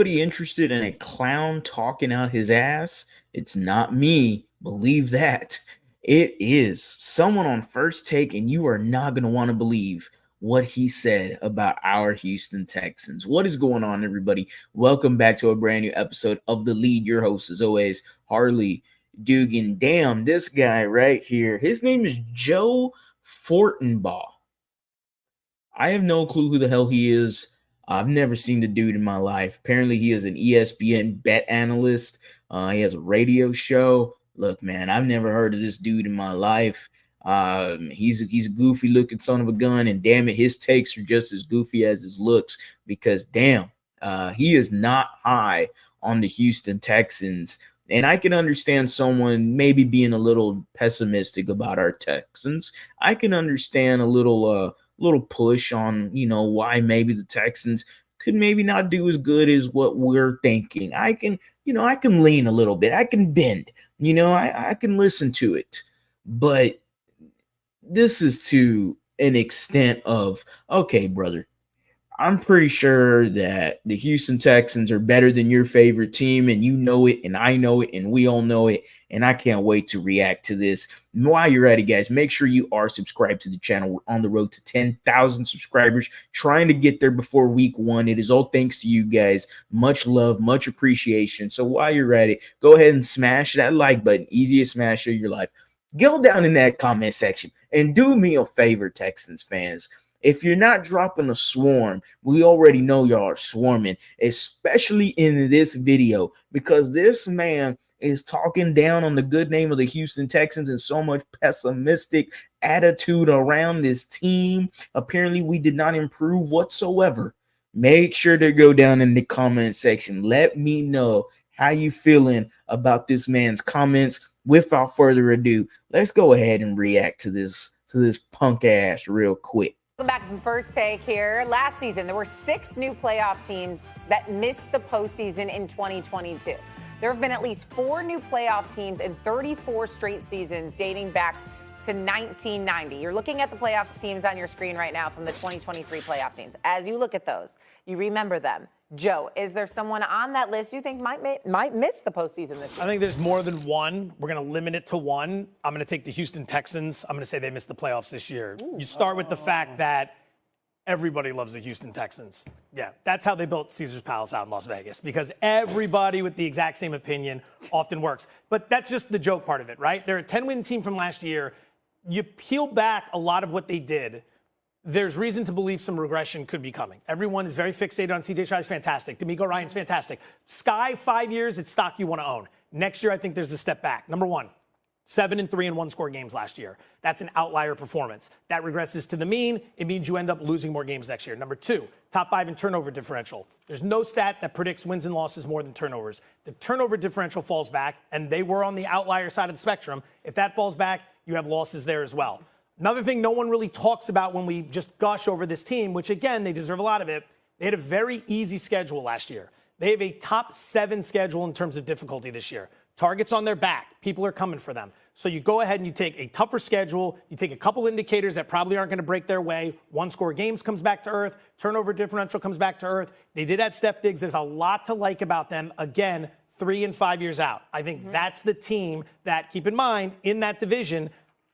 anybody interested in a clown talking out his ass, it's not me. Believe that. It is someone on First Take, and you are not going to want to believe what he said about our Houston Texans. What is going on, everybody? Welcome back to a brand new episode of The Lead. Your host, as always, Harley Dugan. Damn, this guy right here. His name is Joe Fortenbaugh. I have no clue who the hell he is. I've never seen the dude in my life. Apparently, he is an ESPN bet analyst. He has a radio show. Look, man, I've never heard of this dude in my life. He's a goofy looking son of a gun, and damn it, his takes are just as goofy as his looks. Because damn, he is not high on the Houston Texans. And I can understand someone maybe being a little pessimistic about our Texans. I can understand a little push on, why maybe the Texans could maybe not do as good as what we're thinking. I can lean a little bit. I can bend, I can listen to it. But this is to an extent of, okay, brother, I'm pretty sure that the Houston Texans are better than your favorite team, and you know it, and I know it, and we all know it, and I can't wait to react to this. And while you're at it, guys, make sure you are subscribed to the channel. We're on the road to 10,000 subscribers, trying to get there before week 1. It is all thanks to you guys. Much love, much appreciation. So while you're at it, go ahead and smash that like button. Easiest smash of your life. Go down in that comment section and do me a favor, Texans fans. If you're not dropping a swarm, we already know y'all are swarming, especially in this video, because this man is talking down on the good name of the Houston Texans and so much pessimistic attitude around this team. Apparently, we did not improve whatsoever. Make sure to go down in the comment section. Let me know how you feeling about this man's comments. Without further ado, let's go ahead and react to this punk ass real quick. Welcome back from First Take here. Last season, there were 6 new playoff teams that missed the postseason in 2022. There have been at least 4 new playoff teams in 34 straight seasons dating back to 1990. You're looking at the playoffs teams on your screen right now from the 2023 playoff teams. As you look at those, you remember them. Joe, is there someone on that list you think might miss the postseason this year? I think there's more than one. We're going to limit it to one. I'm going to take the Houston Texans. I'm going to say they missed the playoffs this year. Ooh. You start with the fact that everybody loves the Houston Texans. Yeah, that's how they built Caesar's Palace out in Las Vegas, because everybody with the exact same opinion often works. But that's just the joke part of it, right? They're a 10-win team from last year. You peel back a lot of what they did, there's reason to believe some regression could be coming. Everyone is very fixated on C.J. Stroud's fantastic. D'Amico Ryan's fantastic. Sky, 5 years, it's stock you want to own. Next year, I think there's a step back. Number one, 7-3 in one-score games last year. That's an outlier performance. That regresses to the mean. It means you end up losing more games next year. Number 2, top 5 in turnover differential. There's no stat that predicts wins and losses more than turnovers. The turnover differential falls back, and they were on the outlier side of the spectrum. If that falls back, you have losses there as well. Another thing no one really talks about when we just gush over this team, which, again, they deserve a lot of it, they had a very easy schedule last year. They have a top 7 schedule in terms of difficulty this year. Targets on their back. People are coming for them. So you go ahead and you take a tougher schedule. You take a couple indicators that probably aren't going to break their way. One-score games comes back to earth. Turnover differential comes back to earth. They did add Steph Diggs. There's a lot to like about them. Again, 3 and 5 years out. I think that's the team that, keep in mind, in that division,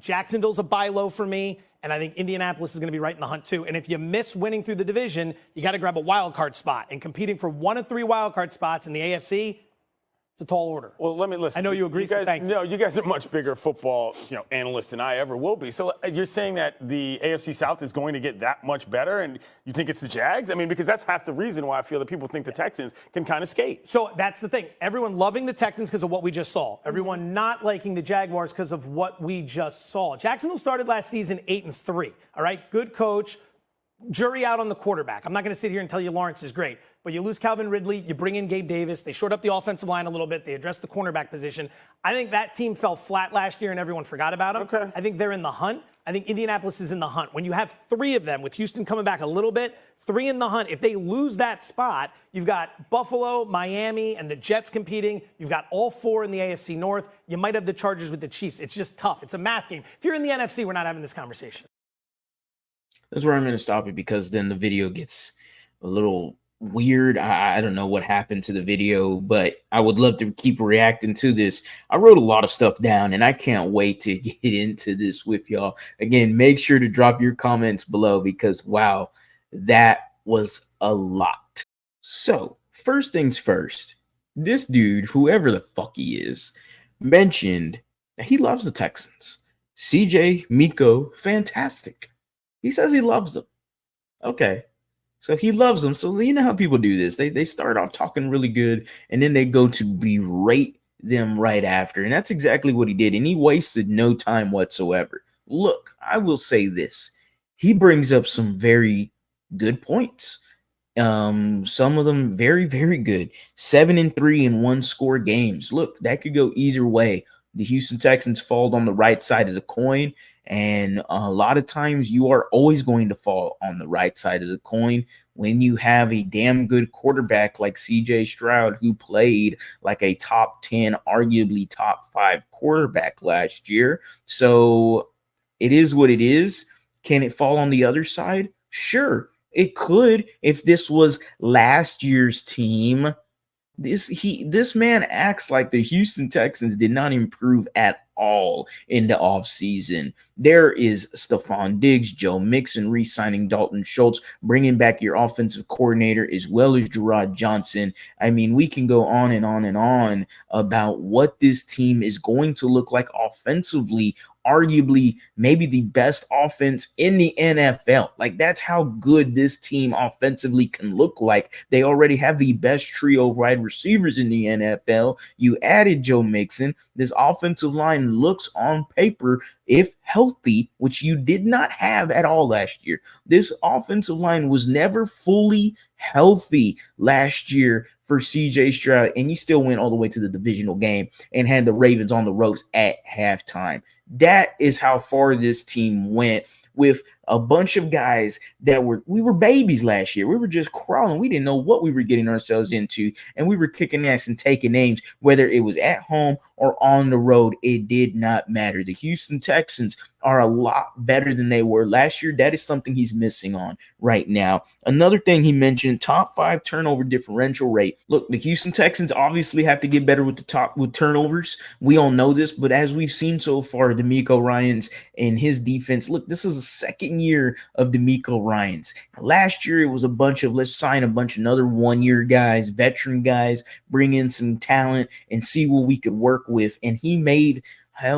Jacksonville's a buy low for me, and I think Indianapolis is going to be right in the hunt too. And if you miss winning through the division, you got to grab a wild card spot. And competing for 1 of 3 wild card spots in the AFC, it's a tall order. Well, let me listen. I know you agree, so thank you. No, you guys are much bigger football, analysts than I ever will be. So you're saying that the AFC South is going to get that much better, and you think it's the Jags? I mean, because that's half the reason why I feel that people think the Texans can kind of skate. So that's the thing. Everyone loving the Texans because of what we just saw. Everyone not liking the Jaguars because of what we just saw. Jacksonville started last season 8-3. All right, good coach. Jury out on the quarterback. I'm not going to sit here and tell you Lawrence is great, but you lose Calvin Ridley, you bring in Gabe Davis, they shored up the offensive line a little bit, they addressed the cornerback position. I think that team fell flat last year and everyone forgot about them. Okay. I think they're in the hunt. I think Indianapolis is in the hunt. When you have 3 of them, with Houston coming back a little bit, 3 in the hunt, if they lose that spot, you've got Buffalo, Miami, and the Jets competing. You've got all 4 in the AFC North. You might have the Chargers with the Chiefs. It's just tough. It's a math game. If you're in the NFC, we're not having this conversation. That's where I'm going to stop it, because then the video gets a little weird. I don't know what happened to the video, but I would love to keep reacting to this. I wrote a lot of stuff down and I can't wait to get into this with y'all. Again, make sure to drop your comments below because wow, that was a lot. So, first things first, this dude, whoever the fuck he is, mentioned that he loves the Texans. CJ, Miko, fantastic. He says he loves them. Okay. So he loves them. So you know how people do this. They start off talking really good and then they go to berate them right after. And that's exactly what he did. And he wasted no time whatsoever. Look, I will say this. He brings up some very good points. Some of them very, very good. 7-3 in one score games. Look, that could go either way. The Houston Texans fall on the right side of the coin, and a lot of times you are always going to fall on the right side of the coin when you have a damn good quarterback like CJ Stroud, who played like a top 10, arguably top 5 quarterback last year. So it is what it is. Can it fall on the other side? Sure, it could if this was last year's team. This man acts like the Houston Texans did not improve at all in the offseason. There is Stephon Diggs, Joe Mixon re-signing Dalton Schultz, bringing back your offensive coordinator as well as Gerard Johnson. I mean, we can go on and on and on about what this team is going to look like offensively. Arguably, maybe the best offense in the NFL. Like, that's how good this team offensively can look like. They already have the best trio of wide receivers in the NFL. You added Joe Mixon. This offensive line looks on paper, if healthy, which you did not have at all last year. This offensive line was never fully healthy last year for CJ Stroud, and you still went all the way to the divisional game and had the Ravens on the ropes at halftime. That is how far this team went with a bunch of guys that we were babies last year. We were just crawling. We didn't know what we were getting ourselves into, and we were kicking ass and taking names, whether it was at home or on the road. It did not matter. The Houston Texans are a lot better than they were last year. That is something he's missing on right now. Another thing he mentioned, top 5 turnover differential rate. Look, the Houston Texans obviously have to get better with turnovers. We all know this, but as we've seen so far, DeMeco Ryans and his defense, look, this is a second year of DeMeco Ryans. Last year, it was a bunch of let's sign a bunch of another one-year guys, veteran guys, bring in some talent and see what we could work with. And he made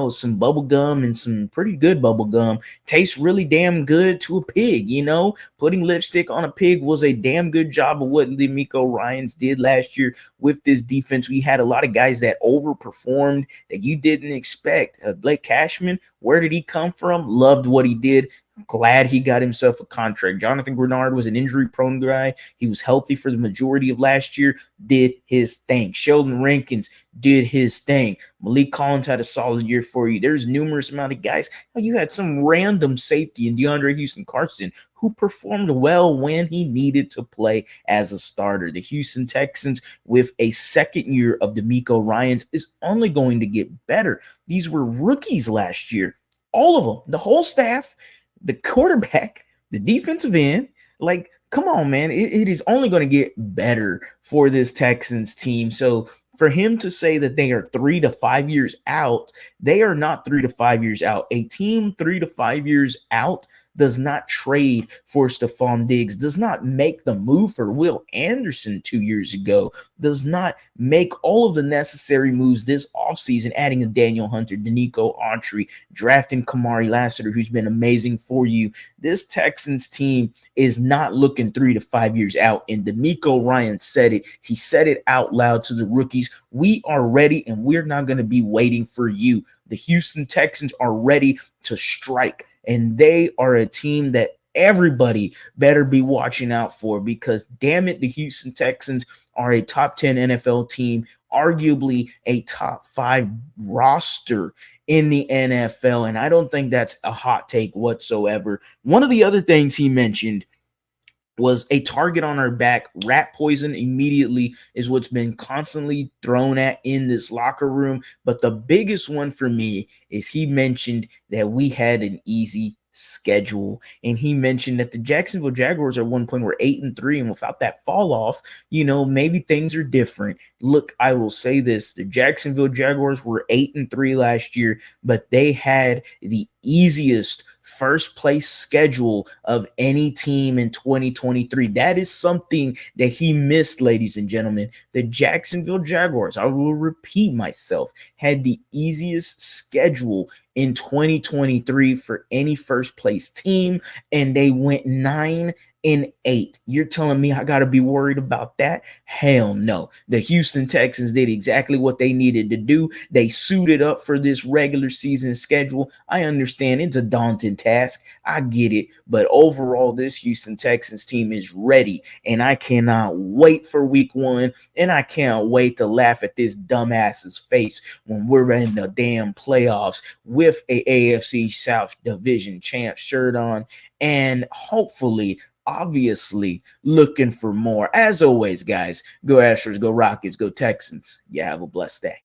some bubble gum and some pretty good bubble gum tastes really damn good to a pig. You know, putting lipstick on a pig was a damn good job of what DeMeco Ryans did last year with this defense. We had a lot of guys that overperformed that you didn't expect. Blake Cashman, where did he come from? Loved what he did. Glad he got himself a contract. Jonathan Grenard was an injury-prone guy. He was healthy for the majority of last year, did his thing. Sheldon Rankins did his thing. Malik Collins had a solid year for you. There's numerous amount of guys. You had some random safety in DeAndre Houston Carson who performed well when he needed to play as a starter. The Houston Texans, with a second year of DeMeco Ryans, is only going to get better. These were rookies last year. All of them, the whole staff, the quarterback, the defensive end. Like, come on, man. It is only going to get better for this Texans team. So for him to say that they are 3 to 5 years out, they are not 3 to 5 years out. A team 3 to 5 years out does not trade for Stephon Diggs, does not make the move for Will Anderson 2 years ago, does not make all of the necessary moves this offseason, adding a Daniel Hunter, Danico Autry, drafting Kamari Lassiter, who's been amazing for you. This Texans team is not looking 3 to 5 years out, and DeMeco Ryans said it. He said it out loud to the rookies. We are ready, and we're not going to be waiting for you. The Houston Texans are ready to strike, and they are a team that everybody better be watching out for, because damn it, the Houston Texans are a top 10 NFL team, arguably a top 5 roster in the NFL. And I don't think that's a hot take whatsoever. One of the other things he mentioned was a target on our back. Rat poison immediately is what's been constantly thrown at in this locker room. But the biggest one for me is he mentioned that we had an easy schedule. And he mentioned that the Jacksonville Jaguars at one point were 8-3, and without that fall off, maybe things are different. Look, I will say this: the Jacksonville Jaguars were 8-3 last year, but they had the easiest first place schedule of any team in 2023. That is something that he missed, ladies and gentlemen. The Jacksonville Jaguars, I will repeat myself, had the easiest schedule in 2023 for any first place team, and they went 9-8. You're telling me I got to be worried about that? Hell no. The Houston Texans did exactly what they needed to do. They suited up for this regular season schedule. I understand it's a daunting task. I get it. But overall, this Houston Texans team is ready, and I cannot wait for week 1, and I can't wait to laugh at this dumbass's face when we're in the damn playoffs with a AFC South Division champ shirt on, and hopefully, obviously, looking for more. As always, guys, go Astros, go Rockets, go Texans. You have a blessed day.